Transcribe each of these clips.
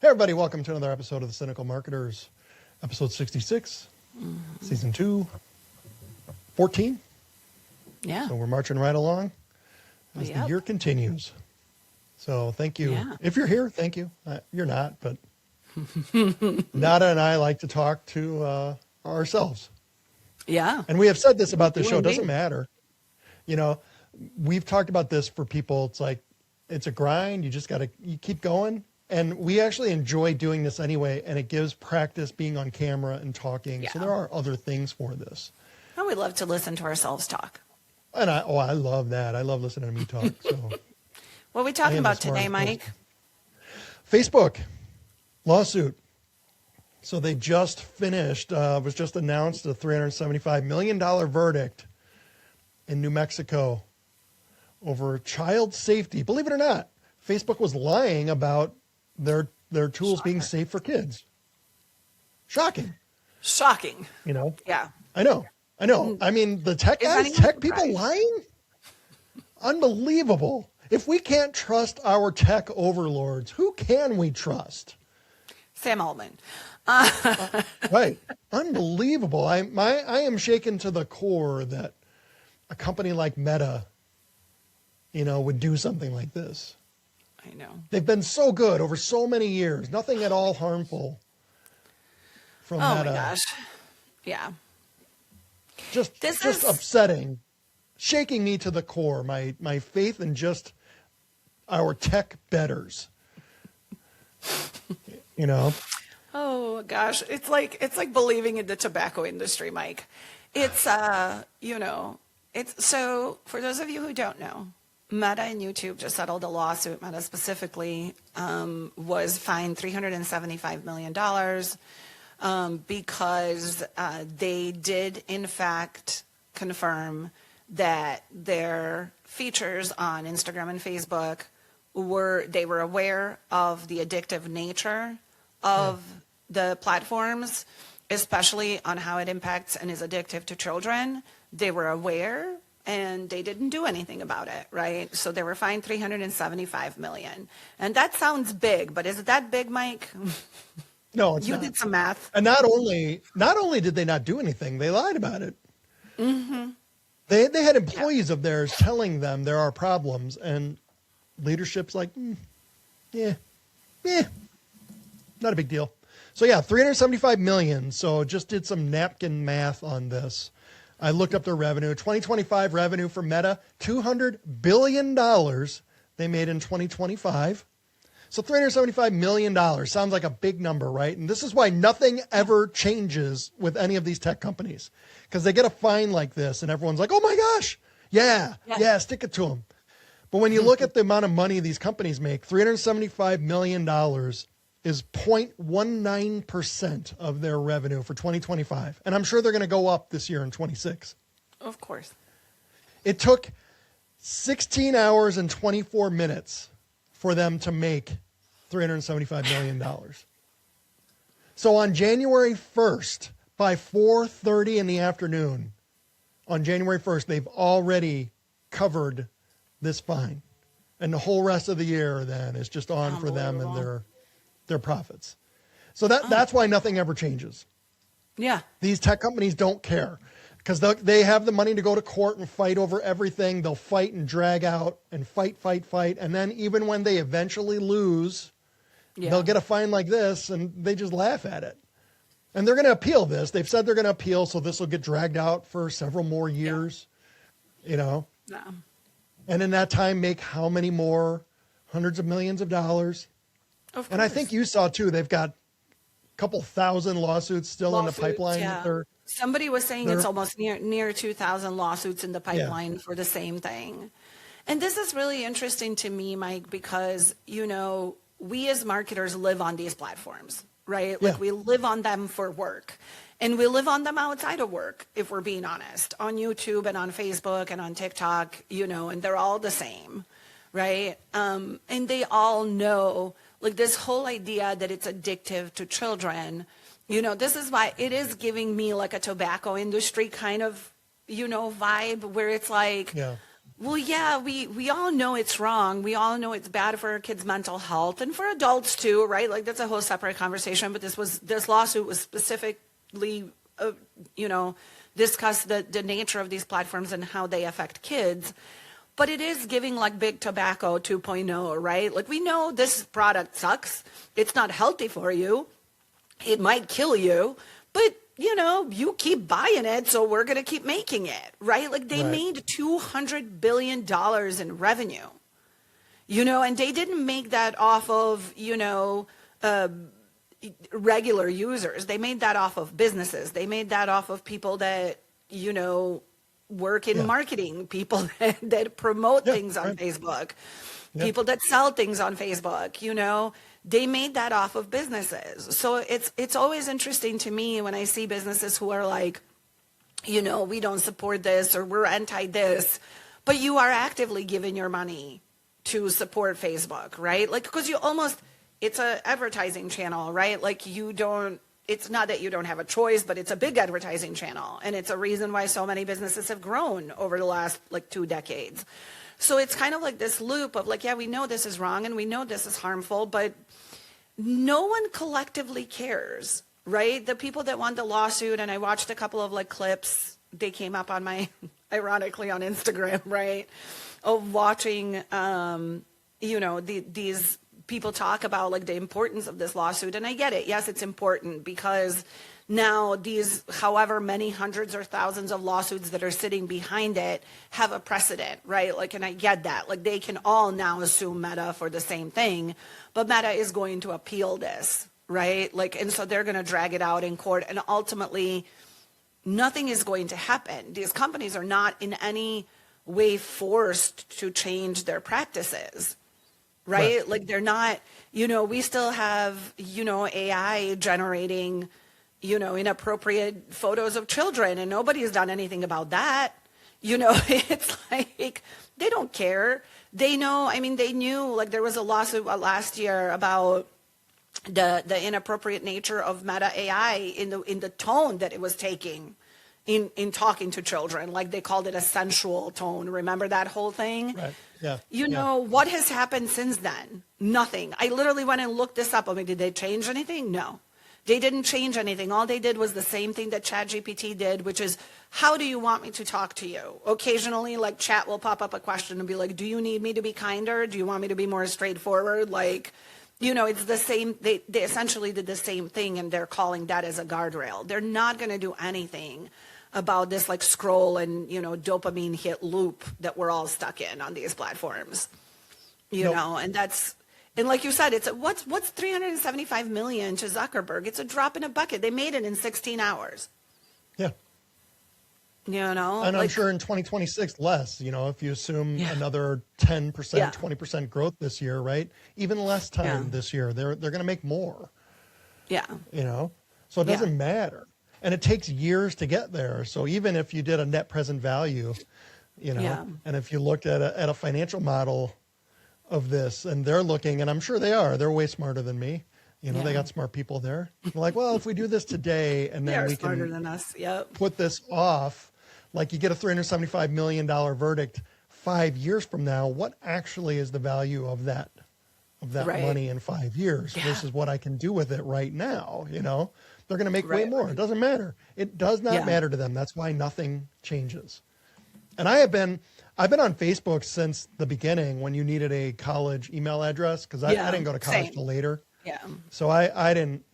everybody, welcome to another episode of The Cynical Marketers, episode 66, season 2, 14. Yeah. So we're marching right along as the year continues. So thank you. Yeah. If you're here, thank you. You're not, but Nada and I like to talk to ourselves. Yeah. And we have said this about this You show. It and doesn't me. matter. You know, we've talked about this for people. It's like, it's a grind. You just got to you keep going. And we actually enjoy doing this anyway. And it gives practice being on camera and talking. Yeah. So there are other things for this. Oh, we love to listen to ourselves talk. And I love that. I love listening to me talk. So What are we I talking am the about today, smartest Mike? person. Facebook lawsuit. So they just finished, was just announced a $375 million verdict in New Mexico over child safety. Believe it or not, Facebook was lying about their tools being safe for kids. Shocking. Shocking. You know? Yeah. I know. I mean, the tech Is guys, anyone tech people surprised? lying? Unbelievable. If we can't trust our tech overlords, who can we trust? Sam Altman. Right. Unbelievable. I am shaken to the core that a company like Meta, would do something like this. I know. They've been so good over so many years. Nothing at all harmful from Oh, Meta. my gosh. Yeah. Just upsetting. Shaking me to the core. My faith in just our tech betters. Oh, gosh. It's like believing in the tobacco industry, Mike. It's, so for those of you who don't know, Meta and YouTube just settled a lawsuit. Meta specifically was fined $375 million because they did, in fact, confirm that their features on Instagram and Facebook were aware of the addictive nature of the platforms, especially on how it impacts and is addictive to children. They were aware and they didn't do anything about it, right? So they were fined $375 million. And that sounds big, but is it that big, Mike? No, it's You not. did some math. And not only did they not do anything, they lied about it. Mm-hmm. They had employees of theirs telling them there are problems, and leadership's like, not a big deal. So yeah, $375 million. So just did some napkin math on this. I looked up their revenue. 2025 revenue for Meta, $200 billion they made in 2025. So $375 million sounds like a big number, right? And this is why nothing ever changes with any of these tech companies, because they get a fine like this and everyone's like, oh my gosh, yeah, stick it to them. But when you look at the amount of money these companies make, $375 million is 0.19% of their revenue for 2025. And I'm sure they're going to go up this year in 26. Of course. It took 16 hours and 24 minutes for them to make $375 million. So on January 1st, by 4:30 in the afternoon, on January 1st, they've already covered this fine. And the whole rest of the year then is just on for them and their profits. So that's why nothing ever changes. Yeah. These tech companies don't care because they have the money to go to court and fight over everything. They'll fight and drag out and fight. And then even when they eventually lose, they'll get a fine like this and they just laugh at it. And they're going to appeal this. They've said they're going to appeal, so this will get dragged out for several more years, Yeah. And in that time, make how many more hundreds of millions of dollars? Of course. And I think you saw, too, they've got a couple thousand lawsuits still in the pipeline. Yeah. Somebody was saying it's almost near 2,000 lawsuits in the pipeline for the same thing. And this is really interesting to me, Mike, because, we as marketers live on these platforms, right? Like we live on them for work. And we live on them outside of work, if we're being honest, on YouTube and on Facebook and on TikTok, and they're all the same, right? And they all know, like, this whole idea that it's addictive to children, this is why it is giving me like a tobacco industry kind of, vibe where it's like, Well, yeah, we all know it's wrong. We all know it's bad for our kids' mental health and for adults too, right? Like that's a whole separate conversation. But this lawsuit was specifically, discuss the nature of these platforms and how they affect kids. But it is giving like big tobacco 2.0, right? Like we know this product sucks. It's not healthy for you. It might kill you, but you keep buying it, so we're going to keep making it, right? Like they made $200 billion in revenue, and they didn't make that off of, regular users. They made that off of businesses. They made that off of people that, work in marketing, people that promote things on Facebook, people that sell things on Facebook, they made that off of businesses. So it's always interesting to me when I see businesses who are like, we don't support this or we're anti this, but you are actively giving your money to support Facebook, right? Like, because it's a advertising channel, right? Like it's not that you don't have a choice, but it's a big advertising channel. And it's a reason why so many businesses have grown over the last 2 decades. So it's kind of like this loop of like, yeah, we know this is wrong and we know this is harmful, but no one collectively cares, right? The people that won the lawsuit, and I watched a couple of clips, they came up on my, ironically on Instagram, right? Of watching, these people talk about the importance of this lawsuit. And I get it. Yes, it's important because now these, however many hundreds or thousands of lawsuits that are sitting behind it have a precedent, right? And I get that. They can all now sue Meta for the same thing, but Meta is going to appeal this, right? And so they're going to drag it out in court, and ultimately nothing is going to happen. These companies are not in any way forced to change their practices, right? They're not, we still have, AI generating inappropriate photos of children, and nobody has done anything about that. It's like they don't care. They know. I mean, they knew. There was a lawsuit last year about the inappropriate nature of Meta AI in the tone that it was taking in talking to children. They called it a sensual tone. Remember that whole thing? Right. Yeah. What has happened since then? Nothing. I literally went and looked this up. I mean, did they change anything? No. They didn't change anything. All they did was the same thing that ChatGPT did, which is, how do you want me to talk to you? Occasionally, Chat will pop up a question and be like, do you need me to be kinder? Do you want me to be more straightforward? It's the same. They essentially did the same thing, and they're calling that as a guardrail. They're not going to do anything about this scroll and, dopamine hit loop that we're all stuck in on these platforms, and that's, and like you said, it's what's 375 million to Zuckerberg? It's a drop in a bucket. They made it in 16 hours. Yeah. And I'm sure in 2026 less, if you assume another 10%, 20% growth this year, right? Even less time this year, they're going to make more. Yeah. So it doesn't matter. And it takes years to get there. So even if you did a net present value, and if you looked at a financial model of this, and they're looking, and I'm sure they're way smarter than me. They got smart people there. They're like, well, if we do this today, and then we can smarter than us. Yep. Put this off, you get a $375 million verdict 5 years from now, what actually is the value of that money in 5 years versus what I can do with it right now? They're going to make way more. It doesn't matter. It does not matter to them. That's why nothing changes. And I've been on Facebook since the beginning when you needed a college email address, because I didn't go to college till later. Yeah. So I didn't,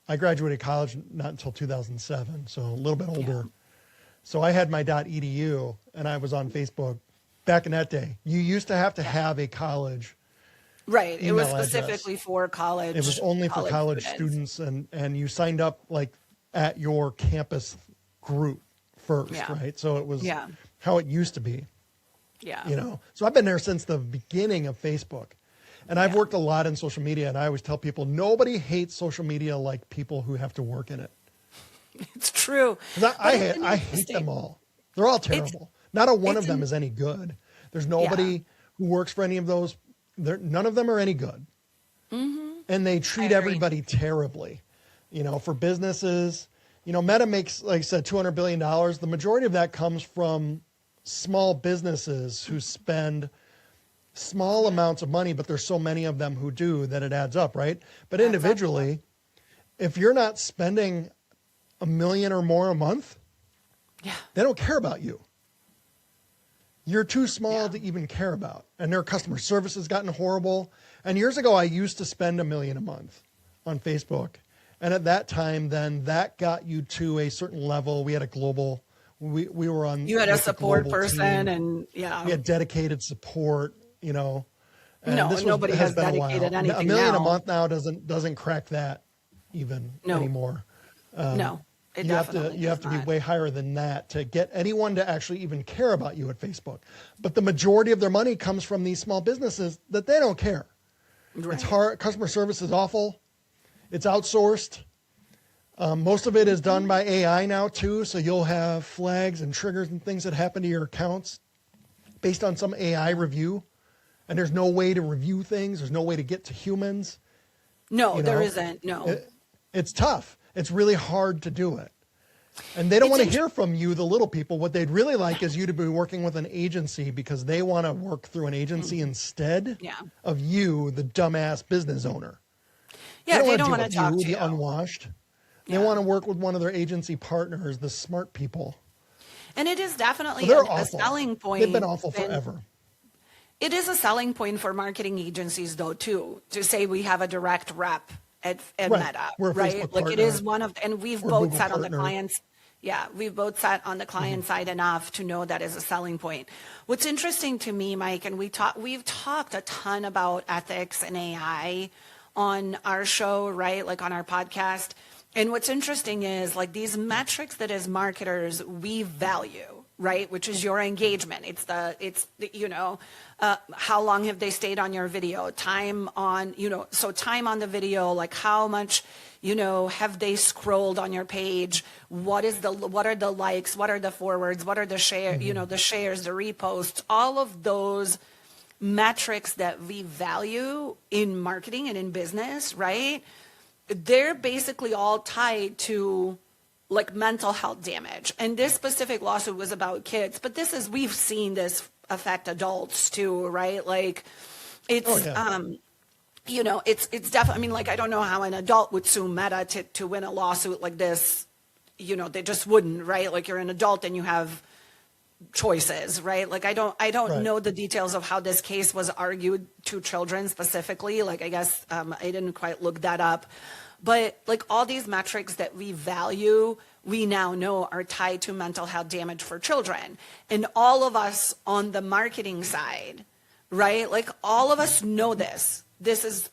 I graduated college not until 2007, so a little bit older. So I had my .edu, and I was on Facebook back in that day. You used to have a college. Right. It was specifically for college. It was only for college students, and you signed up at your campus group first, right? So it was how it used to be. Yeah. So I've been there since the beginning of Facebook. And I've worked a lot in social media, and I always tell people, nobody hates social media like people who have to work in it. It's true. I hate them all. They're all terrible. Not a one of them is any good. There's nobody who works for any of those. None of them are any good. Mm-hmm. And they treat everybody terribly. For businesses, Meta makes, like I said, $200 billion. The majority of that comes from small businesses who spend small amounts of money, but there's so many of them who do that it adds up, right? But individually, if you're not spending $1 million or more a month, they don't care about you. You're too small to even care about. And their customer service has gotten horrible. And years ago, I used to spend $1 million a month on Facebook. And at that time, then that got you to a certain level. We had a global, we were on. You had a support person team. And we had dedicated support, you know. And no, nobody has dedicated anything. $1 million now. A month now doesn't crack that even anymore. No. You have to be way higher than that to get anyone to actually even care about you at Facebook. But the majority of their money comes from these small businesses that they don't care. Right. It's hard. Customer service is awful. It's outsourced. Most of it is done by AI now too. So you'll have flags and triggers and things that happen to your accounts based on some AI review. And there's no way to review things. There's no way to get to humans. No, there isn't. No. It's tough. It's really hard to do it. And they don't want to hear from you, the little people. What they'd really like is you to be working with an agency because they want to work through an agency instead of you, the dumbass business owner. Yeah, they don't want to talk to you. The unwashed. They want to work with one of their agency partners, the smart people. And it is definitely a selling point. They've been awful forever. It is a selling point for marketing agencies, though, too, to say we have a direct rep at Meta, right? Like it is one of, and we've both sat on the clients. Yeah, we've both sat on the client side enough to know that is a selling point. What's interesting to me, Mike, and we've talked a ton about ethics and AI on our show, right? Like on our podcast. And what's interesting is like these metrics that as marketers we value, right? Which is your engagement. It's the how long have they stayed on your video? Time on, so time on the video, like how much, have they scrolled on your page? What are the likes? What are the forwards? What are the share, the shares, the reposts, all of those metrics that we value in marketing and in business, right? They're basically all tied to like mental health damage. And this specific lawsuit was about kids, but we've seen this affect adults too, right? Like it's, it's definitely, I mean, like, I don't know how an adult would sue Meta to win a lawsuit like this. They just wouldn't, right? Like you're an adult and you have choices, right? Like I don't know the details of how this case was argued to children specifically. Like I guess I didn't quite look that up, but like all these metrics that we value, we now know are tied to mental health damage for children. And all of us on the marketing side, right? Like all of us know this. This is,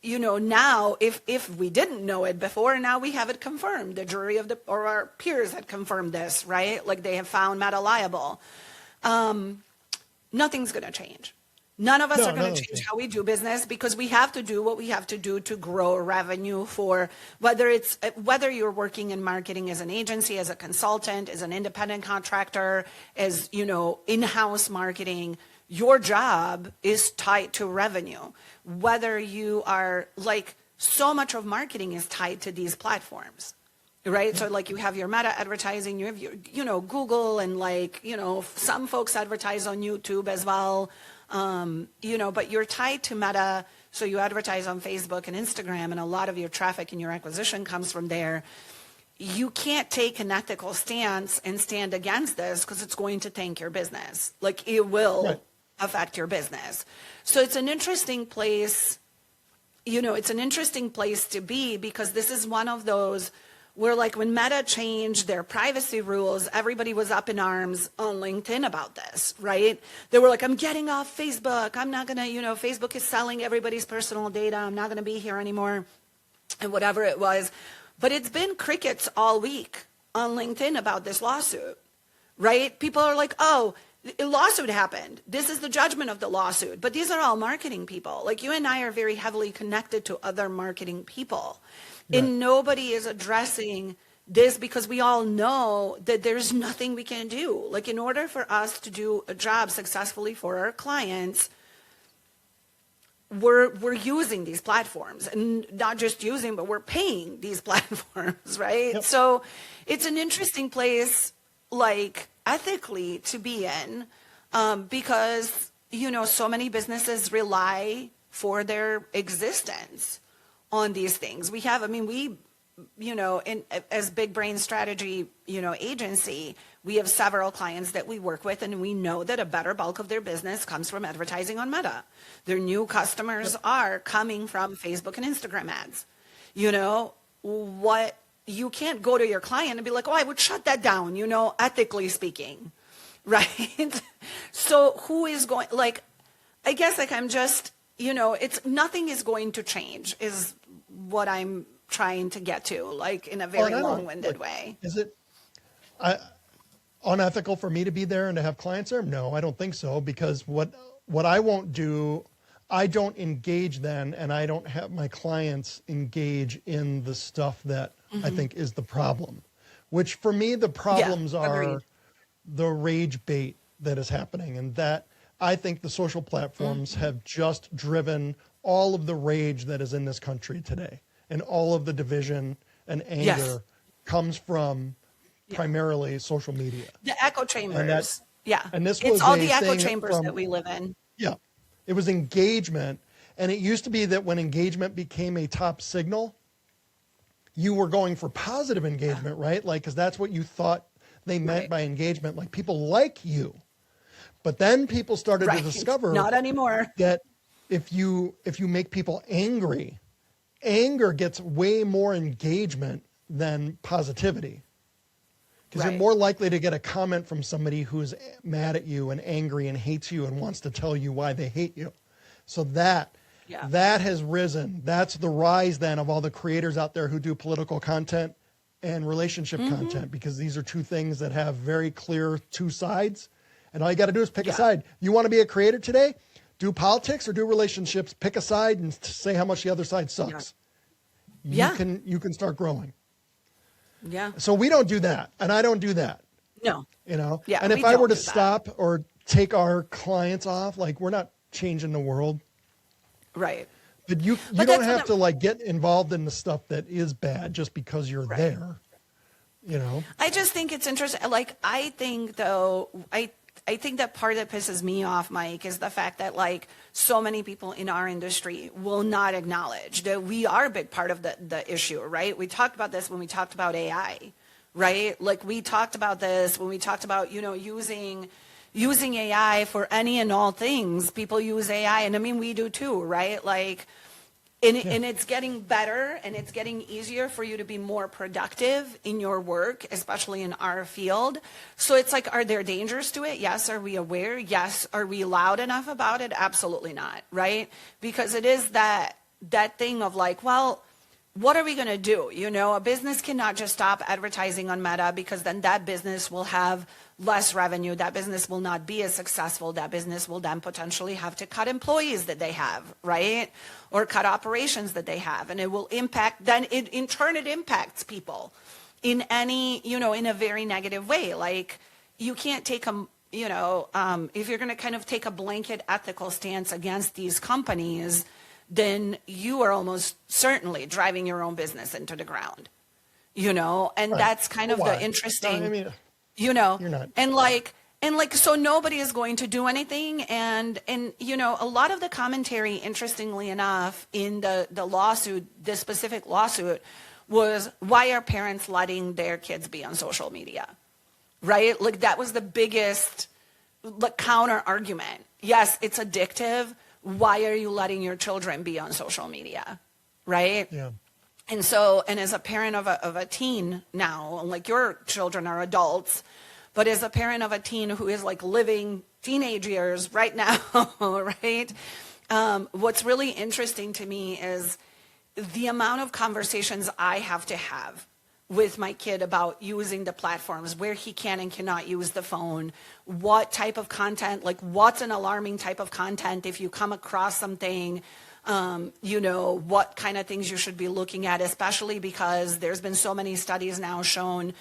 now if we didn't know it before, now we have it confirmed. The jury or our peers had confirmed this, right? Like they have found Meta liable. Nothing's going to change. None of us are going to change how we do business because we have to do what we have to do to grow revenue for whether you're working in marketing as an agency, as a consultant, as an independent contractor, as, in-house marketing. Your job is tied to revenue. Whether you are like so much of marketing is tied to these platforms, right? So like you have your Meta advertising, you have your, Google and like, some folks advertise on YouTube as well. But you're tied to Meta, so you advertise on Facebook and Instagram, and a lot of your traffic and your acquisition comes from there. You can't take an ethical stance and stand against this because it's going to tank your business. Like it will affect your business. So it's an interesting place, it's an interesting place to be because this is one of those where like when Meta changed their privacy rules, everybody was up in arms on LinkedIn about this, right? They were like, I'm getting off Facebook. I'm not going to, Facebook is selling everybody's personal data. I'm not going to be here anymore and whatever it was. But it's been crickets all week on LinkedIn about this lawsuit, right? People are like, oh, a lawsuit happened. This is the judgment of the lawsuit. But these are all marketing people. Like you and I are very heavily connected to other marketing people. Right. And nobody is addressing this because we all know that there's nothing we can do. Like in order for us to do a job successfully for our clients, we're using these platforms and not just using, but we're paying these platforms, right? Yep. So it's an interesting place. like ethically to be in, because, you know, so many businesses rely for their existence on these things. We have, I mean, we, you know, as Big Brain Strategy, you know, agency, we have several clients that we work with, and we know that a better bulk of their business comes from advertising on Meta. Their new customers are coming from Facebook and Instagram ads. You know, what, you can't go to your client and be like, oh, I would shut that down, you know, ethically speaking, right? So who is going, like, I guess, like, I'm just, you know, it's, nothing is going to change is what I'm trying to get to, like, in a very long-winded way. Is it unethical for me to be there and to have clients there? No, I don't think so, because what I won't do, I don't engage then, and I don't have my clients engage in the stuff that I think is the problem, which for me, the problems are the rage bait that is happening. And that, I think the social platforms have just driven all of the rage that is in this country today, and all of the division and anger comes from primarily social media. The echo chambers. And this it's was all the echo chambers that we live in. Yeah. It was engagement. And it used to be that when engagement became a top signal, you were going for positive engagement, right? Like, because that's what you thought they meant by engagement. Like, people like you. But then people started to discover not anymore. That if you make people angry, anger gets way more engagement than positivity. Because you're more likely to get a comment from somebody who's mad at you and angry and hates you and wants to tell you why they hate you. So that has risen. That's the rise then of all the creators out there who do political content and relationship content, because these are two things that have very clear two sides. And all you got to do is pick a side. You want to be a creator today? Do politics or do relationships? Pick a side and say how much the other side sucks. You can start growing. Yeah. So we don't do that, and I don't do that. No. You know? Yeah. And if I were to stop or take our clients off, like, we're not changing the world. Right. But you don't have to, like, get involved in the stuff that is bad just because you're there. You know? I just think it's interesting. Like, I think, though, I think that part that pisses me off, Mike, is the fact that, like, so many people in our industry will not acknowledge that we are a big part of the issue, right? We talked about this when we talked about AI, right? Like, we talked about this when we talked about, you know, using AI for any and all things. People use AI, and I mean, we do too, right? Like, and it's getting better, and it's getting easier for you to be more productive in your work, especially in our field. So it's like, are there dangers to it? Yes. Are we aware? Yes. Are we loud enough about it? Absolutely not, right? Because it is that thing of like, well, what are we going to do? You know, a business cannot just stop advertising on Meta, because then that business will have less revenue. That business will not be as successful. That business will then potentially have to cut employees that they have, right? Or cut operations that they have. And it will impact, then in turn, it impacts people in any, you know, in a very negative way. Like, you can't take a, you know, if you're going to kind of take a blanket ethical stance against these companies, then you are almost certainly driving your own business into the ground, you know? And that's kind of the interesting... No, I mean, you know, you're not. and like, so nobody is going to do anything. And, you know, a lot of the commentary, interestingly enough, in the lawsuit, this specific lawsuit, was, why are parents letting their kids be on social media? Right? Like, that was the biggest, like, counter argument. Yes, it's addictive. Why are you letting your children be on social media? Right? Yeah. And so, and as a parent of a teen now, like, your children are adults, but as a parent of a teen who is, like, living teenage years right now, right? What's really interesting to me is the amount of conversations I have to have with my kid about using the platforms, where he can and cannot use the phone, what type of content, like, what's an alarming type of content if you come across something, you know, what kind of things you should be looking at, especially because there's been so many studies now shown,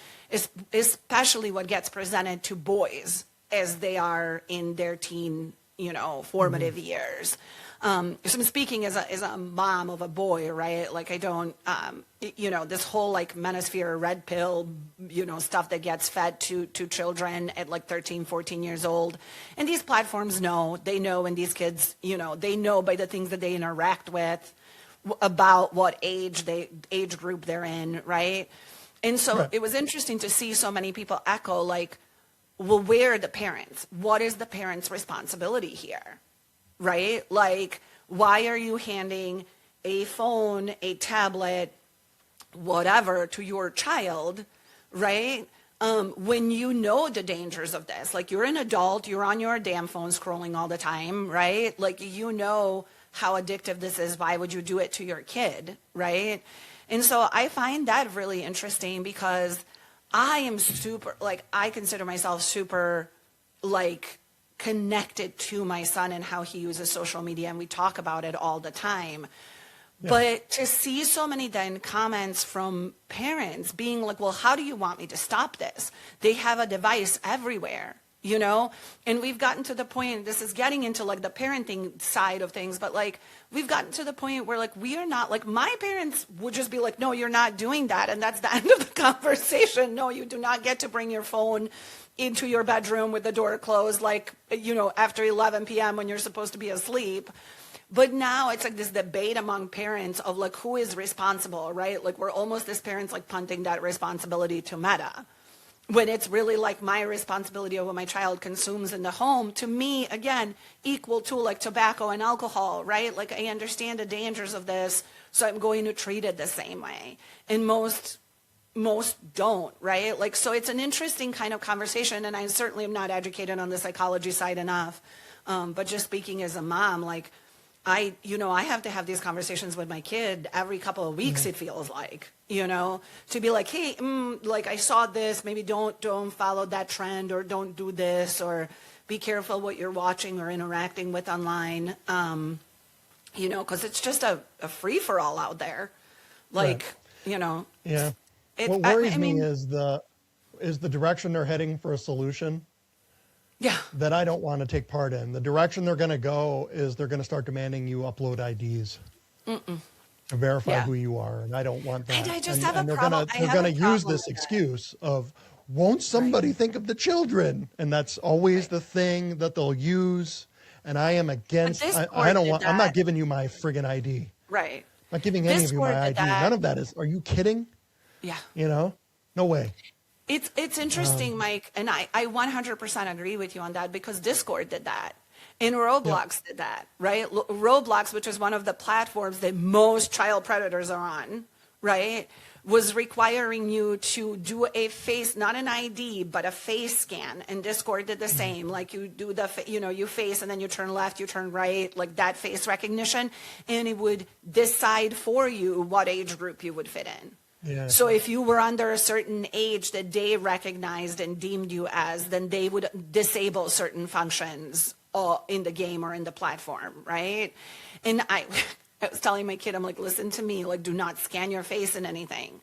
especially what gets presented to boys as they are in their teen, you know, formative years. So I'm speaking as a mom of a boy, right? Like I don't, this whole like manosphere, red pill, stuff that gets fed to children at like 13, 14 years old. And these platforms they know, and these kids, they know by the things that they interact with about what age group they're in, right? And so Right. it was interesting to see so many people echo like, well, where are the parents? What is the parents' responsibility here? Right? Like, why are you handing a phone, a tablet, whatever to your child, right? When you know the dangers of this, like you're an adult, you're on your damn phone scrolling all the time, right? Like, how addictive this is. Why would you do it to your kid, right? And so I find that really interesting because I am I consider myself super, connected to my son and how he uses social media, and we talk about it all the time. Yeah. But to see so many then comments from parents being like, well, how do you want me to stop this? They have a device everywhere, and we've gotten to the point, this is getting into like the parenting side of things, but like we've gotten to the point where like we are not, like my parents would just be like, no, you're not doing that, and that's the end of the conversation. No, you do not get to bring your phone into your bedroom with the door closed, after 11 p.m. when you're supposed to be asleep. But now it's like this debate among parents of like who is responsible, right? Like we're almost as parents like punting that responsibility to Meta, when it's really like my responsibility of what my child consumes in the home, to me, again, equal to like tobacco and alcohol, right? Like I understand the dangers of this, so I'm going to treat it the same way. And most don't, right? Like, so it's an interesting kind of conversation, and I certainly am not educated on the psychology side enough. But just speaking as a mom, like I have to have these conversations with my kid every couple of weeks, it feels like, to be like, hey, like I saw this, maybe don't follow that trend, or don't do this, or be careful what you're watching or interacting with online, because it's just a free for all out there. Like, right. Yeah. What worries me is the direction they're heading for a solution. Yeah. That I don't want to take part in. The direction they're going to go is they're going to start demanding you upload IDs to verify who you are, and I don't want that. And I just have a problem. They're going to use this excuse of, won't somebody think of the children? And that's always the thing that they'll use. And I am against. I don't want. I'm not giving you my friggin' ID. Right. I'm not giving any of you my ID. None of that is. Are you kidding? Yeah. No way. It's interesting, Mike, and I 100% agree with you on that, because Discord did that. And Roblox did that, right? Roblox, which is one of the platforms that most child predators are on, right, was requiring you to do a face, not an ID, but a face scan. And Discord did the same. Like you do you face and then you turn left, you turn right, like that face recognition. And it would decide for you what age group you would fit in. Yeah. So if you were under a certain age that they recognized and deemed you as, then they would disable certain functions in the game or in the platform, right? And I was telling my kid, I'm like, listen to me, like, do not scan your face in anything.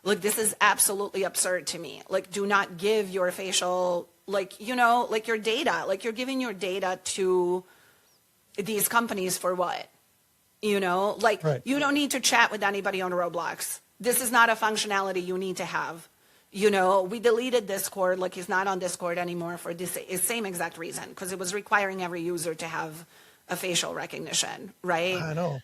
Like, this is absolutely absurd to me. Like, do not give your facial, like, like your data. Like, you're giving your data to these companies for what? Like, right. You don't need to chat with anybody on Roblox. This is not a functionality you need to have. We deleted Discord, like he's not on Discord anymore for this same exact reason, because it was requiring every user to have a facial recognition, right? I know.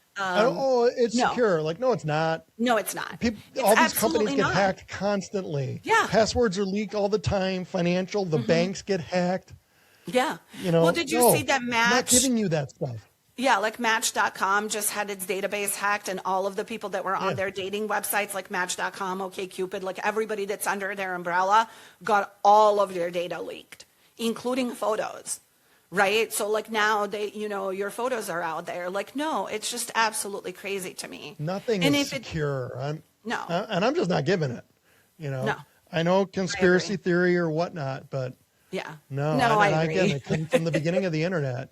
It's secure. Like, no, it's not. No, it's not. All these companies get hacked constantly. Yeah. Passwords are leaked all the time. Financial, the banks get hacked. Yeah. Well, did you see that Match? I'm not giving you that stuff. Yeah, like Match.com just had its database hacked, and all of the people that were on their dating websites like Match.com, OkCupid, like everybody that's under their umbrella got all of their data leaked, including photos, right? So like now your photos are out there. Like, no, it's just absolutely crazy to me. Nothing is secure. And I'm just not giving it, No. I know conspiracy theory or whatnot, but no, I agree. Again, it came from the beginning of the internet.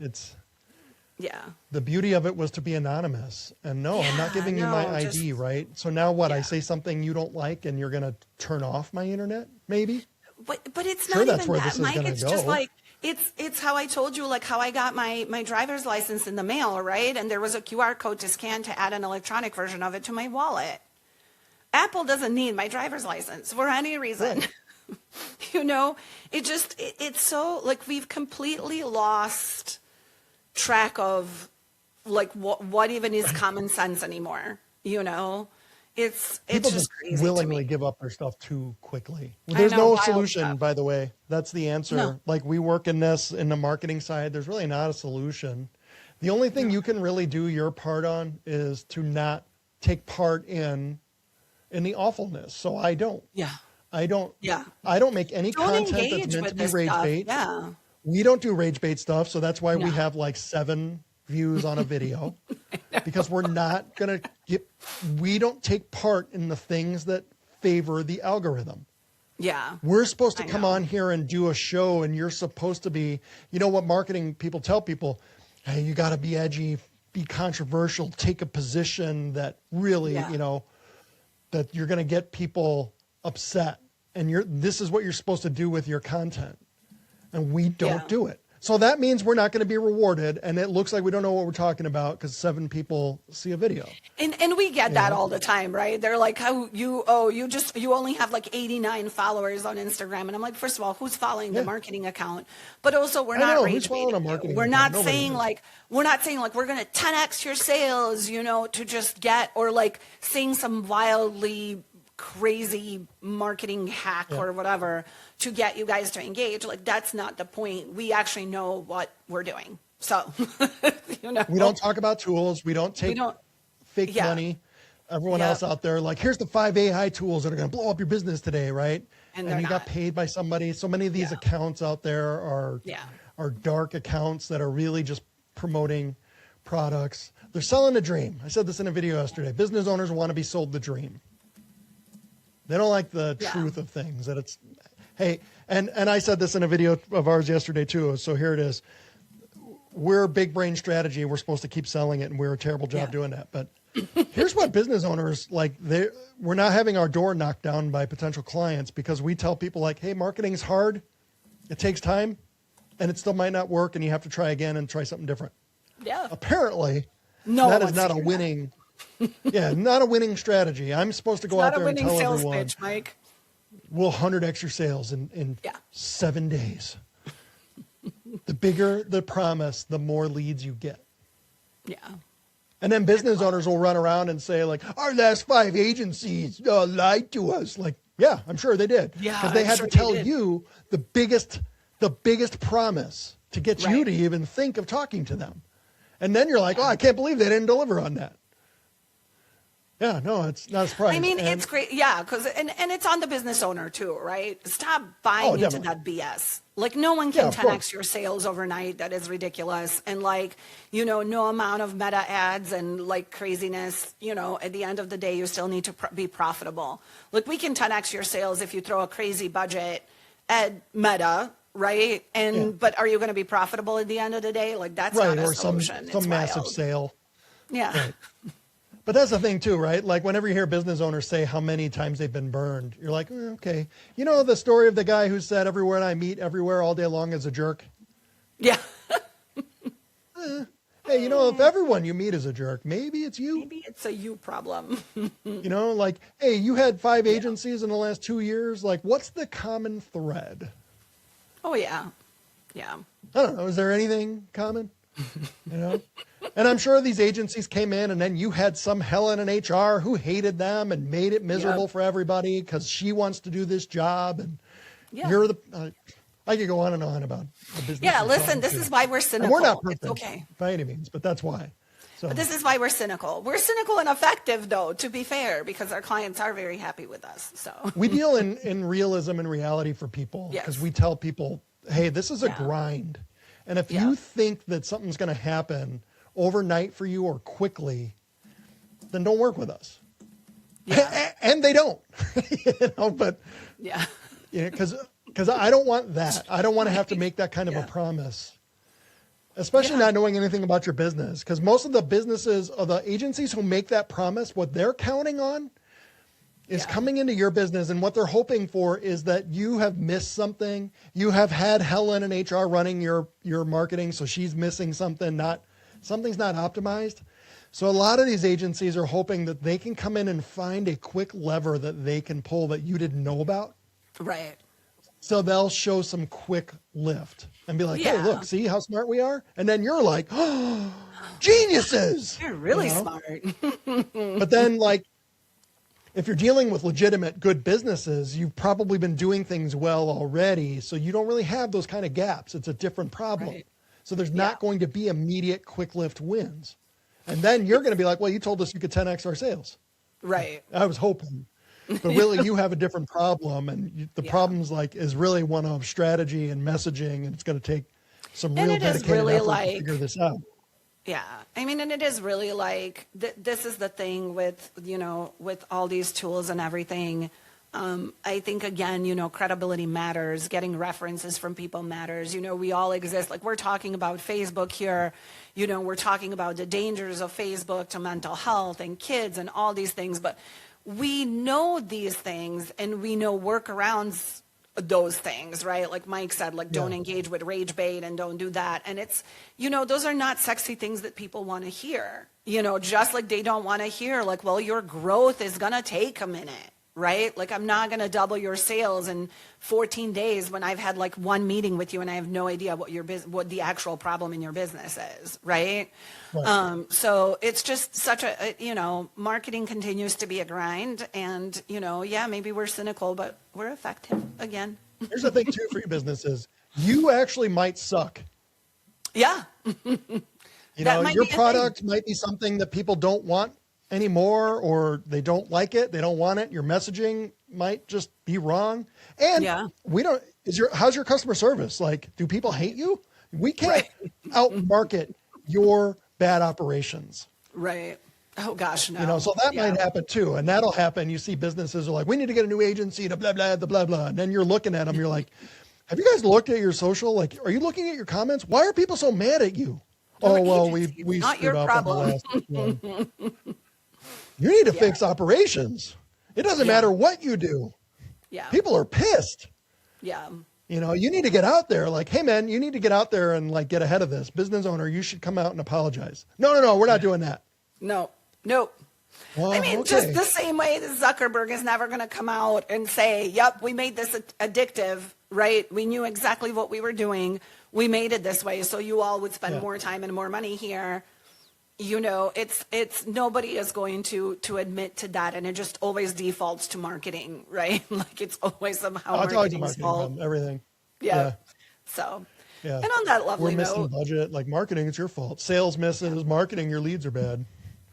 Yeah. The beauty of it was to be anonymous. And I'm not giving you my ID, right? So now what? I say something you don't like and you're going to turn off my internet, maybe? But it's not even that, Mike. It's just like, It's how I told you, like how I got my driver's license in the mail, right? And there was a QR code to scan to add an electronic version of it to my wallet. Apple doesn't need my driver's license for any reason. Right. It's so like we've completely lost track of like what even is common sense anymore. It's People just just crazy willingly to me. give up their stuff too quickly. I There's know, no wild solution, stuff. by the way. That's the answer. No. Like we work in the marketing side. There's really not a solution. The only thing you can really do your part on is to not take part in the awfulness. So I don't. Yeah. I don't. Yeah. I don't make any Don't content that's engage meant with to be this rage stuff. bait. Yeah. We don't do rage bait stuff, so that's why we No. have like 7 views on a video because we're not going to we don't take part in the things that favor the algorithm. Yeah. We're supposed to I come know. on here and do a show, and you're supposed to be, what marketing people tell people, hey, you got to be edgy, be controversial, take a position that really, Yeah. that you're going to get people upset. And this is what you're supposed to do with your content. And we don't Yeah. do it. So that means we're not going to be rewarded. And it looks like we don't know what we're talking about because 7 people see a video. And we get that all the time, right? They're like, how you only have like 89 followers on Instagram. And I'm like, first of all, who's following the marketing account? But also we're I not know, who's rage following a baiting you. marketing We're account? not Nobody saying is. like, we're going to 10x your sales, to just get, or like saying some wildly crazy marketing hack or whatever to get you guys to engage. Like that's not the point. We actually know what we're doing. So, We don't talk about tools. We don't take fake Yeah. money. Everyone Yep. else out there, like, here's the 5 AI tools that are going to blow up your business today, right? And And they're you got not. paid by somebody. So many of these Yeah. accounts out there Yeah. are dark accounts that are really just promoting products. They're selling a dream. I said this in a video yesterday. Business owners want to be sold the dream. They don't like the Yeah. truth of things. That it's, hey, and I said this in a video of ours yesterday too. So here it is. We're big brain strategy. We're supposed to keep selling it, and we're a terrible job Yeah. doing that. But here's what business owners like. We're not having our door knocked down by potential clients because we tell people like, hey, marketing's hard. It takes time, and it still might not work, and you have to try again and try something different. Yeah. Apparently, No that one is not a wants to hear that. winning. Not a winning strategy. I'm supposed to go out Not a there and winning tell sales everyone pitch, Mike. we'll 100x your sales in Yeah. 7 days. The bigger the promise, the more leads you get. Yeah. And then business owners will run around and say, like, our last 5 agencies lied to us. Like, yeah, I'm sure they did. Yeah, Because they I'm had sure to they tell did. you the biggest promise to get you Right. to even think of talking to them. And then you're like, oh, I can't believe they didn't deliver on that. Yeah, no, it's not a surprise. I mean, And- it's great. Yeah. And it's on the business owner too, right? Stop buying into definitely. that BS. Like no one Yeah, can of 10x course. your sales overnight. That is ridiculous. And like, no amount of meta ads and like craziness, at the end of the day, you still need to be profitable. Like we can 10x your sales if you throw a crazy budget at meta, right? But are you going to be profitable at the end of the day? Like that's right, not a or some solution. It's massive wild. sale. Yeah. Right. But that's the thing too, right? Like whenever you hear business owners say how many times they've been burned, you're like, okay. You know the story of the guy who said everywhere I meet, everywhere all day long is a jerk? Yeah. Hey, if everyone you meet is a jerk, maybe it's you. Maybe it's a you problem. Like, hey, you had 5 agencies in the last 2 years. Like, what's the common thread? Oh yeah. Yeah. I don't know. Is there anything common? And I'm sure these agencies came in and then you had some Helen in HR who hated them and made it miserable Yep. for everybody because she wants to do this job. And Yeah. you're I could go on and on about the business. Yeah, of listen, talking this to. is why we're And cynical. we're not It's perfect okay. by any means, but that's why. So But this is why we're cynical. We're cynical and effective, though, to be fair, because our clients are very happy with us. So we deal in realism and reality for people because Yes. we tell people, hey, this is a Yeah. grind. And if Yeah. you think that something's going to happen overnight for you or quickly, then don't work with us. yeah, And they don't, but yeah, because I don't want that. I don't want to have to make that kind of a Yeah. promise, especially not knowing anything about your business. Because most of the businesses or the agencies who make that promise, what they're counting on is Yeah. coming into your business, and what they're hoping for is that you have missed something. You have had Helen in HR running your marketing, so she's missing something, something's not optimized. So a lot of these agencies are hoping that they can come in and find a quick lever that they can pull that you didn't know about. Right. So they'll show some quick lift and be like, hey, Yeah. look, see how smart we are? And then you're like, oh, geniuses. You're really You know? smart. But then, like, if you're dealing with legitimate good businesses, you've probably been doing things well already. So you don't really have those kind of gaps. It's a different problem. Right. So there's not going to be immediate quick lift wins. And then you're going to be like, well, you told us you could 10X our sales. Right. I was hoping. But really, you have a different problem. And the problem's like is really one of strategy and messaging. And it's going to take some real dedicated really effort like, to figure this out. Yeah. I mean, and it is really like, this is the thing with, you know, with all these tools and everything. I think, again, you know, credibility matters. Getting references from people matters. You know, we all exist. Like, we're talking about Facebook here. You know, we're talking about the dangers of Facebook to mental health and kids and all these things. But we know these things, and we know workarounds those things, right? Like Mike said, like, don't engage with rage bait and don't do that. And it's, you know, those are not sexy things that people want to hear, you know, just like they don't want to hear, like, well, your growth is going to take a minute, right? Like, I'm not going to double your sales in 14 days when I've had like one meeting with you and I have no idea what what the actual problem in your business is, right? So it's just such a, you know, marketing continues to be a grind, and, you know, yeah, maybe we're cynical, but we're effective again. Here's the thing too for your businesses. You actually might suck. Yeah. You know, your product might be something that people don't want anymore, or they don't like it. They don't want it. Your messaging might just be wrong. And how's your customer service? Like, do people hate you? We can't outmarket your bad operations. Right. Oh gosh, no. You know, so that might happen too. And that'll happen. You see businesses are like, we need to get a new agency to blah, blah, the blah, blah. And then you're looking at them. You're like, have you guys looked at your social? Like, are you looking at your comments? Why are people so mad at you? Your oh, well, agency, we not screwed your up problem. on the last one. You need to fix operations. It doesn't matter what you do. Yeah. People are pissed. Yeah. You know, you need to get out there like, hey, man, you need to get out there and like get ahead of this. Business owner, you should come out and apologize. No, we're not doing that. No. Well, I mean, just the same way that Zuckerberg is never going to come out and say, yep, we made this addictive, right? We knew exactly what we were doing. We made it this way, so you all would spend more time and more money here. You know, it's nobody is going to admit to that, and it just always defaults to marketing, right? Like, it's always somehow marketing's fault. Everything. Yeah. So, yeah. And on that lovely We're missing note, budget. Like, marketing, it's your fault. Sales misses. Marketing, your leads are bad.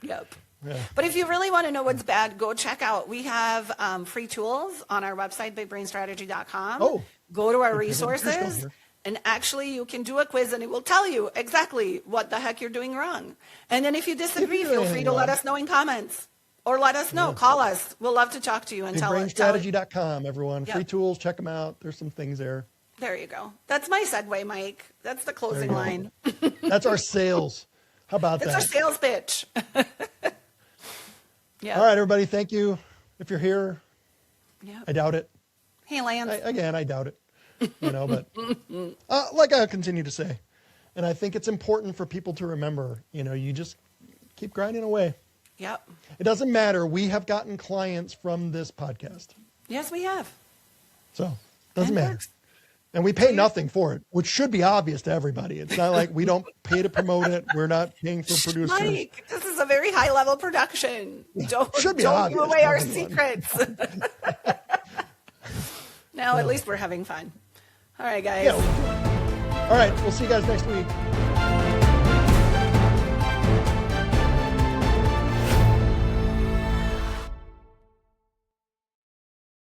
Yep. Yeah. But if you really want to know what's bad, go check out. We have free tools on our website, bigbrainstrategy.com. Oh. Go to our resources, and actually you can do a quiz, and it will tell you exactly what the heck you're doing wrong. And then if you disagree, feel free to let us know in comments, or let us know. Call us. We'll love to talk to you and tell us. Bigbrainstrategy.com, everyone. Yep. Free tools. Check them out. There's some things there. There you go. That's my segue, Mike. That's the closing line. That's our sales. How about It's that? our sales pitch. Yeah. All right, everybody. Thank you. If you're here, I doubt it. Hey, Lance. I doubt it. You know, but like I continue to say, and I think it's important for people to remember, you know, you just keep grinding away. Yep. It doesn't matter. We have gotten clients from this podcast. Yes, we have. So it doesn't matter. And we pay nothing for it, which should be obvious to everybody. It's not like we don't pay to promote it. We're not paying for producers. Mike, this is a very high-level production. Don't give obvious away our secrets. Now, at least we're having fun. All right, guys. Yeah. All right. We'll see you guys next week.